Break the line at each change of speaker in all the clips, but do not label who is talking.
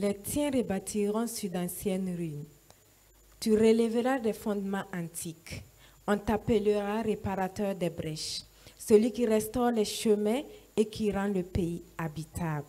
Les tiens rebâtiront sur d'anciennes ruines. Tu relèveras des fondements antiques. On t'appellera réparateur des brèches, celui qui restaure les chemins et qui rend le pays habitable.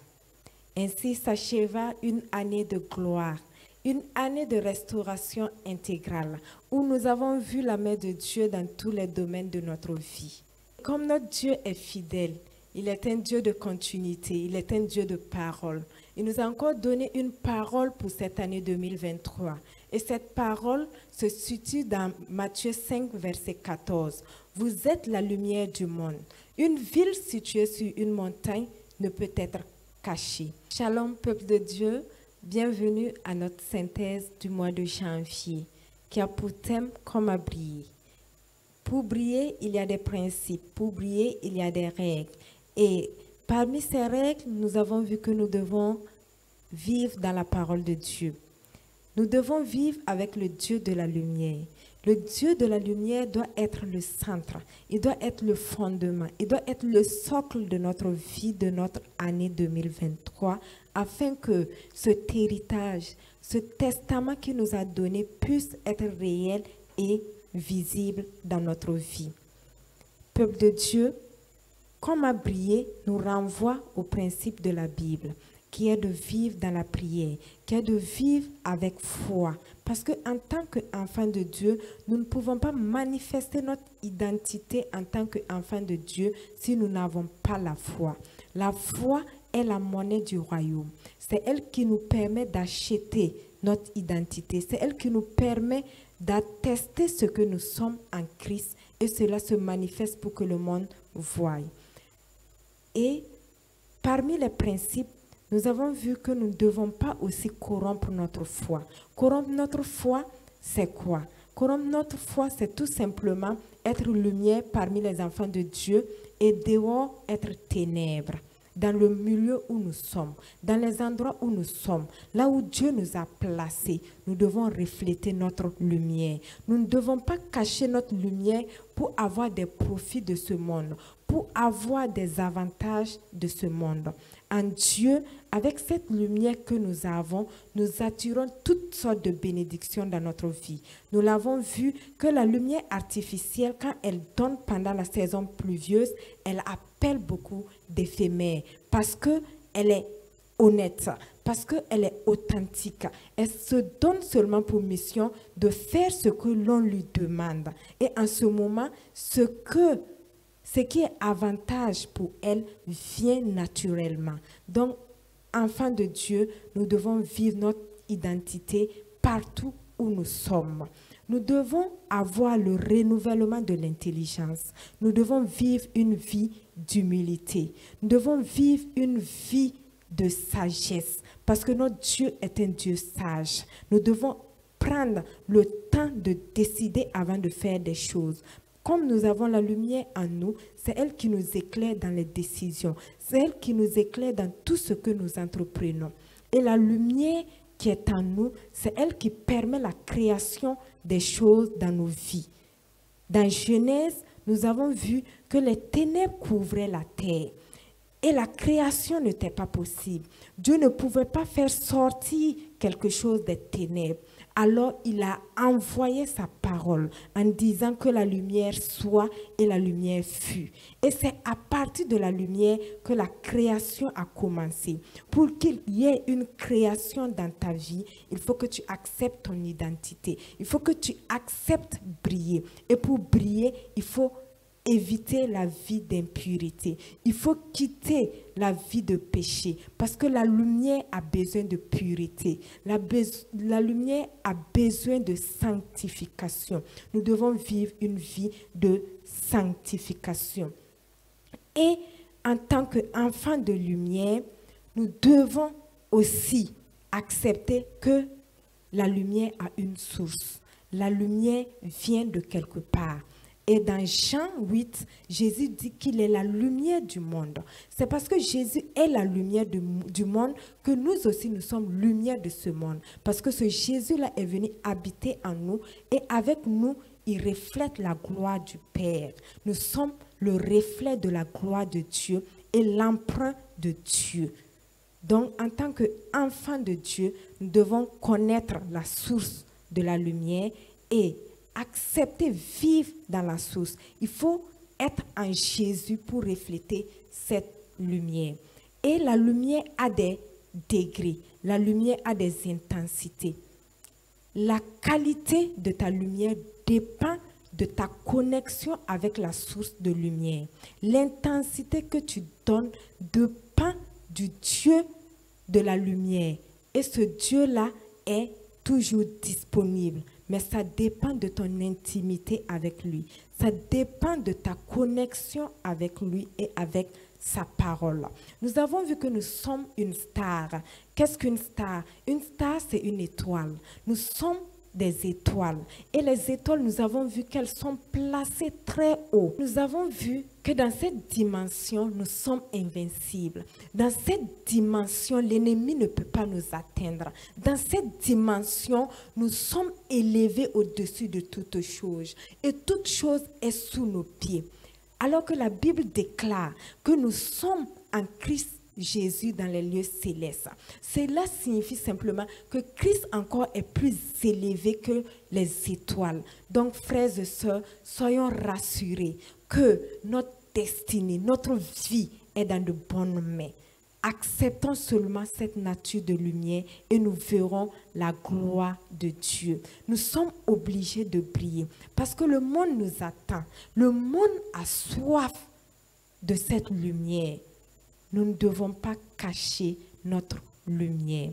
Ainsi s'acheva une année de gloire, une année de restauration intégrale, où nous avons vu la main de Dieu dans tous les domaines de notre vie. Comme notre Dieu est fidèle, il est un Dieu de continuité, il est un Dieu de parole. Il nous a encore donné une parole pour cette année 2023. Et cette parole se situe dans Matthieu 5, verset 14. Vous êtes la lumière du monde. Une ville située sur une montagne ne peut être cachée. Shalom, peuple de Dieu, bienvenue à notre synthèse du mois de janvier, qui a pour thème « Comment briller ». Pour briller, il y a des principes. Pour briller, il y a des règles. Et parmi ces règles, nous avons vu que nous devons vivre dans la parole de Dieu. Nous devons vivre avec le Dieu de la lumière. Le Dieu de la lumière doit être le centre, il doit être le fondement, il doit être le socle de notre vie, de notre année 2023, afin que cet héritage, ce testament qu'il nous a donné puisse être réel et visible dans notre vie. Peuple de Dieu, Comment briller nous renvoie au principe de la Bible, qui est de vivre dans la prière, qui est de vivre avec foi. Parce qu'en tant qu'enfant de Dieu, nous ne pouvons pas manifester notre identité en tant qu'enfant de Dieu si nous n'avons pas la foi. La foi est la monnaie du royaume. C'est elle qui nous permet d'acheter notre identité. C'est elle qui nous permet d'attester ce que nous sommes en Christ et cela se manifeste pour que le monde voie. Et parmi les principes, nous avons vu que nous ne devons pas aussi corrompre notre foi. Corrompre notre foi, c'est quoi? Corrompre notre foi, c'est tout simplement être lumière parmi les enfants de Dieu et dehors être ténèbres. Dans le milieu où nous sommes, dans les endroits où nous sommes, là où Dieu nous a placés, nous devons refléter notre lumière. Nous ne devons pas cacher notre lumière pour avoir des profits de ce monde, pour avoir des avantages de ce monde. En Dieu, avec cette lumière que nous avons, nous attirons toutes sortes de bénédictions dans notre vie. Nous l'avons vu que la lumière artificielle, quand elle donne pendant la saison pluvieuse, elle appelle beaucoup d'éphémères parce qu'elle est honnête, parce qu'elle est authentique. Elle se donne seulement pour mission de faire ce que l'on lui demande. Et en ce moment, ce qui est avantage pour elle vient naturellement. Donc, enfants de Dieu, nous devons vivre notre identité partout où nous sommes. Nous devons avoir le renouvellement de l'intelligence. Nous devons vivre une vie d'humilité. Nous devons vivre une vie de sagesse parce que notre Dieu est un Dieu sage. Nous devons prendre le temps de décider avant de faire des choses. Comme nous avons la lumière en nous, c'est elle qui nous éclaire dans les décisions. C'est elle qui nous éclaire dans tout ce que nous entreprenons. Et la lumière qui est en nous, c'est elle qui permet la création des choses dans nos vies. Dans Genèse, nous avons vu que les ténèbres couvraient la terre. Et la création n'était pas possible. Dieu ne pouvait pas faire sortir quelque chose des ténèbres. Alors, il a envoyé sa parole en disant que la lumière soit et la lumière fut. Et c'est à partir de la lumière que la création a commencé. Pour qu'il y ait une création dans ta vie, il faut que tu acceptes ton identité. Il faut que tu acceptes briller. Et pour briller, il faut éviter la vie d'impureté. Il faut quitter la vie de péché parce que la lumière a besoin de pureté. La lumière a besoin de sanctification. Nous devons vivre une vie de sanctification. Et en tant qu'enfants de lumière, nous devons aussi accepter que la lumière a une source. La lumière vient de quelque part. Et dans Jean 8, Jésus dit qu'il est la lumière du monde. C'est parce que Jésus est la lumière du monde que nous aussi nous sommes lumière de ce monde. Parce que ce Jésus-là est venu habiter en nous et avec nous, il reflète la gloire du Père. Nous sommes le reflet de la gloire de Dieu et l'emprunt de Dieu. Donc, en tant qu'enfants de Dieu, nous devons connaître la source de la lumière et accepter, vivre dans la source. Il faut être en Jésus pour refléter cette lumière. Et la lumière a des degrés, la lumière a des intensités. La qualité de ta lumière dépend de ta connexion avec la source de lumière. L'intensité que tu donnes dépend du Dieu de la lumière. Et ce Dieu-là est toujours disponible. Mais ça dépend de ton intimité avec lui. Ça dépend de ta connexion avec lui et avec sa parole. Nous avons vu que nous sommes une star. Qu'est-ce qu'une star? Une star, c'est une étoile. Nous sommes des étoiles. Et les étoiles, nous avons vu qu'elles sont placées très haut. Nous avons vu que dans cette dimension, nous sommes invincibles. Dans cette dimension, l'ennemi ne peut pas nous atteindre. Dans cette dimension, nous sommes élevés au-dessus de toute chose. Et toute chose est sous nos pieds. Alors que la Bible déclare que nous sommes en Christ Jésus dans les lieux célestes. Cela signifie simplement que Christ encore est plus élevé que les étoiles. Donc, frères et sœurs, soyons rassurés que notre destinée, notre vie est dans de bonnes mains. Acceptons seulement cette nature de lumière et nous verrons la gloire de Dieu. Nous sommes obligés de briller parce que le monde nous attend. Le monde a soif de cette lumière. Nous ne devons pas cacher notre lumière.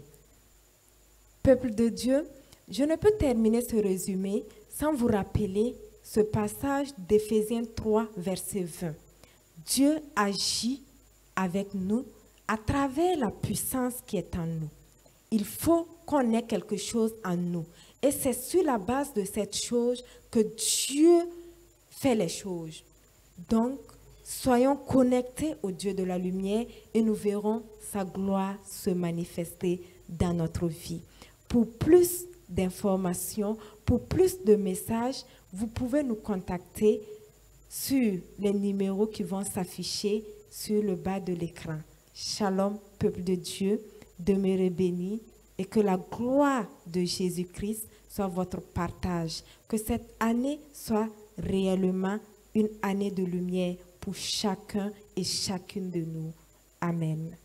Peuple de Dieu, je ne peux terminer ce résumé sans vous rappeler ce passage d'Éphésiens 3, verset 20. Dieu agit avec nous à travers la puissance qui est en nous. Il faut qu'on ait quelque chose en nous. Et c'est sur la base de cette chose que Dieu fait les choses. Donc, soyons connectés au Dieu de la lumière et nous verrons sa gloire se manifester dans notre vie. Pour plus d'informations, pour plus de messages, vous pouvez nous contacter sur les numéros qui vont s'afficher sur le bas de l'écran. Shalom, peuple de Dieu, demeurez bénis et que la gloire de Jésus-Christ soit votre partage. Que cette année soit réellement une année de lumière pour chacun et chacune de nous. Amen.